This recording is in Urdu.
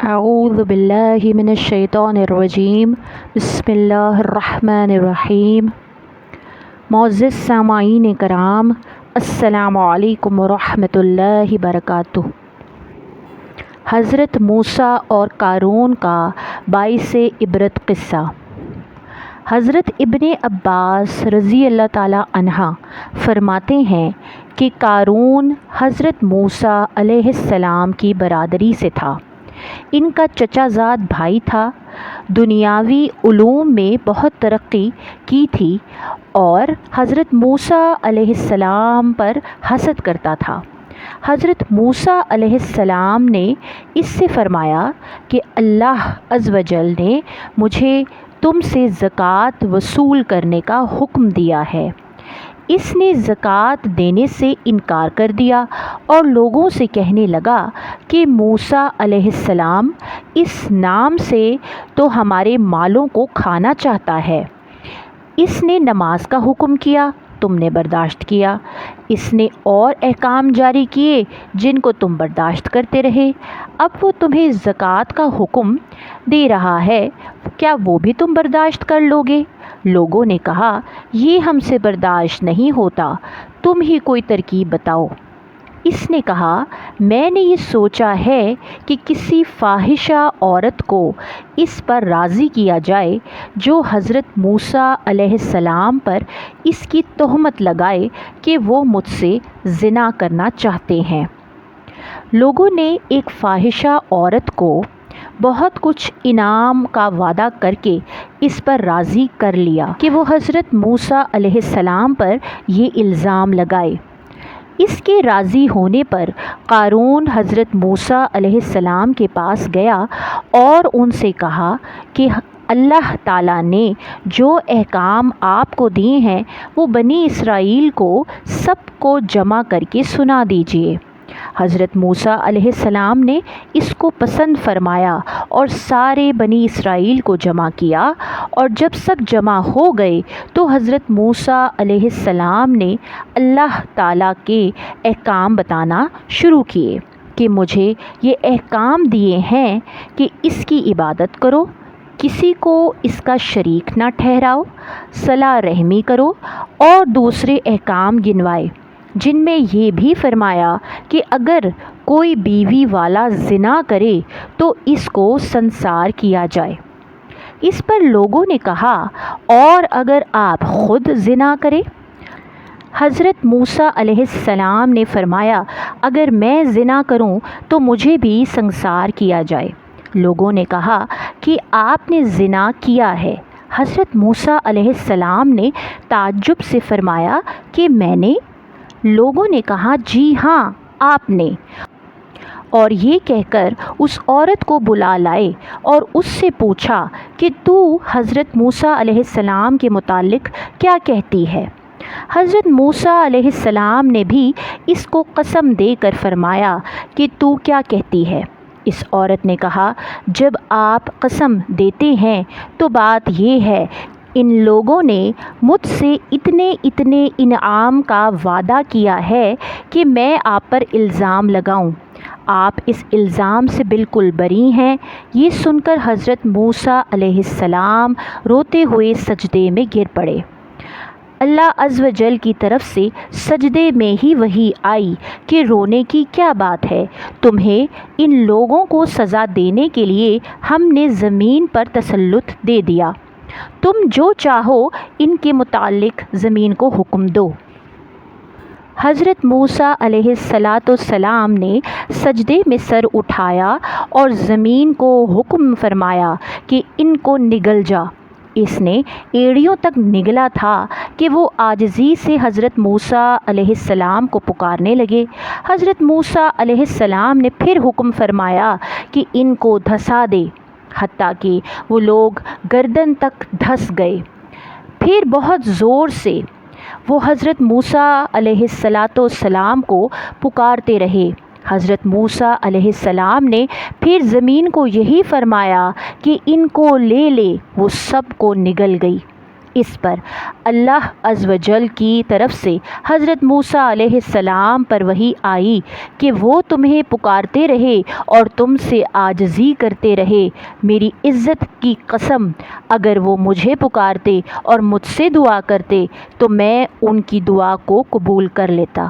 اعوذ باللہ من الشیطان الرجیم بسم اللہ الرحمن الرحیم۔ معزز سامعین کرام، السلام علیکم ورحمۃ اللہ وبرکاتہ۔ حضرت موسیٰ اور قارون کا باعث عبرت قصہ۔ حضرت ابن عباس رضی اللہ تعالی عنہ فرماتے ہیں کہ قارون حضرت موسیٰ علیہ السلام کی برادری سے تھا۔ ان کا چچا زاد بھائی تھا۔ دنیاوی علوم میں بہت ترقی کی تھی اور حضرت موسیٰ علیہ السلام پر حسد کرتا تھا۔ حضرت موسیٰ علیہ السلام نے اس سے فرمایا کہ اللہ عز و جل نے مجھے تم سے زکوٰۃ وصول کرنے کا حکم دیا ہے۔ اس نے زکوٰۃ دینے سے انکار کر دیا اور لوگوں سے کہنے لگا کہ موسیٰ علیہ السلام اس نام سے تو ہمارے مالوں کو کھانا چاہتا ہے۔ اس نے نماز کا حکم کیا، تم نے برداشت کیا۔ اس نے اور احکام جاری کیے جن کو تم برداشت کرتے رہے۔ اب وہ تمہیں زکوٰۃ کا حکم دے رہا ہے، کیا وہ بھی تم برداشت کر لو گے؟ لوگوں نے کہا، یہ ہم سے برداشت نہیں ہوتا، تم ہی کوئی ترکیب بتاؤ۔ اس نے کہا، میں نے یہ سوچا ہے کہ کسی فاحشہ عورت کو اس پر راضی کیا جائے جو حضرت موسیٰ علیہ السلام پر اس کی تہمت لگائے کہ وہ مجھ سے زنا کرنا چاہتے ہیں۔ لوگوں نے ایک فاحشہ عورت کو بہت کچھ انعام کا وعدہ کر کے اس پر راضی کر لیا کہ وہ حضرت موسیٰ علیہ السلام پر یہ الزام لگائے۔ اس کے راضی ہونے پر قارون حضرت موسیٰ علیہ السلام کے پاس گیا اور ان سے کہا کہ اللہ تعالیٰ نے جو احکام آپ کو دیے ہیں وہ بنی اسرائیل کو سب کو جمع کر کے سنا دیجیے۔ حضرت موسیٰ علیہ السلام نے اس کو پسند فرمایا اور سارے بنی اسرائیل کو جمع کیا، اور جب سب جمع ہو گئے تو حضرت موسیٰ علیہ السلام نے اللہ تعالیٰ کے احکام بتانا شروع کیے کہ مجھے یہ احکام دیے ہیں کہ اس کی عبادت کرو، کسی کو اس کا شریک نہ ٹھہراؤ، صلہ رحمی کرو، اور دوسرے احکام گنوائے جن میں یہ بھی فرمایا کہ اگر کوئی بیوی والا زنا کرے تو اس کو سنسار کیا جائے۔ اس پر لوگوں نے کہا، اور اگر آپ خود زنا کریں؟ حضرت موسیٰ علیہ السلام نے فرمایا، اگر میں زنا کروں تو مجھے بھی سنسار کیا جائے۔ لوگوں نے کہا کہ آپ نے زنا کیا ہے۔ حضرت موسیٰ علیہ السلام نے تعجب سے فرمایا کہ میں نے؟ لوگوں نے کہا، جی ہاں آپ نے۔ اور یہ کہہ کر اس عورت کو بلا لائے اور اس سے پوچھا کہ تو حضرت موسیٰ علیہ السلام کے متعلق کیا کہتی ہے؟ حضرت موسیٰ علیہ السلام نے بھی اس کو قسم دے کر فرمایا کہ تو کیا کہتی ہے؟ اس عورت نے کہا، جب آپ قسم دیتے ہیں تو بات یہ ہے، ان لوگوں نے مجھ سے اتنے انعام کا وعدہ کیا ہے کہ میں آپ پر الزام لگاؤں۔ آپ اس الزام سے بالکل بری ہیں۔ یہ سن کر حضرت موسیٰ علیہ السلام روتے ہوئے سجدے میں گر پڑے۔ اللہ عز و جل کی طرف سے سجدے میں ہی وحی آئی کہ رونے کی کیا بات ہے، تمہیں ان لوگوں کو سزا دینے کے لیے ہم نے زمین پر تسلط دے دیا، تم جو چاہو ان کے متعلق زمین کو حکم دو۔ حضرت موسیٰ علیہ السلام نے سجدے میں سر اٹھایا اور زمین کو حکم فرمایا کہ ان کو نگل جا۔ اس نے ایڑیوں تک نگلا تھا کہ وہ عاجزی سے حضرت موسیٰ علیہ السلام کو پکارنے لگے۔ حضرت موسیٰ علیہ السلام نے پھر حکم فرمایا کہ ان کو دھسا دے، حتیٰ کہ وہ لوگ گردن تک دھس گئے۔ پھر بہت زور سے وہ حضرت موسیٰ علیہ السلام کو پکارتے رہے۔ حضرت موسیٰ علیہ السلام نے پھر زمین کو یہی فرمایا کہ ان کو لے لے، وہ سب کو نگل گئی۔ اس پر اللہ عز و جل کی طرف سے حضرت موسیٰ علیہ السلام پر وحی آئی کہ وہ تمہیں پکارتے رہے اور تم سے عاجزی کرتے رہے۔ میری عزت کی قسم، اگر وہ مجھے پکارتے اور مجھ سے دعا کرتے تو میں ان کی دعا کو قبول کر لیتا۔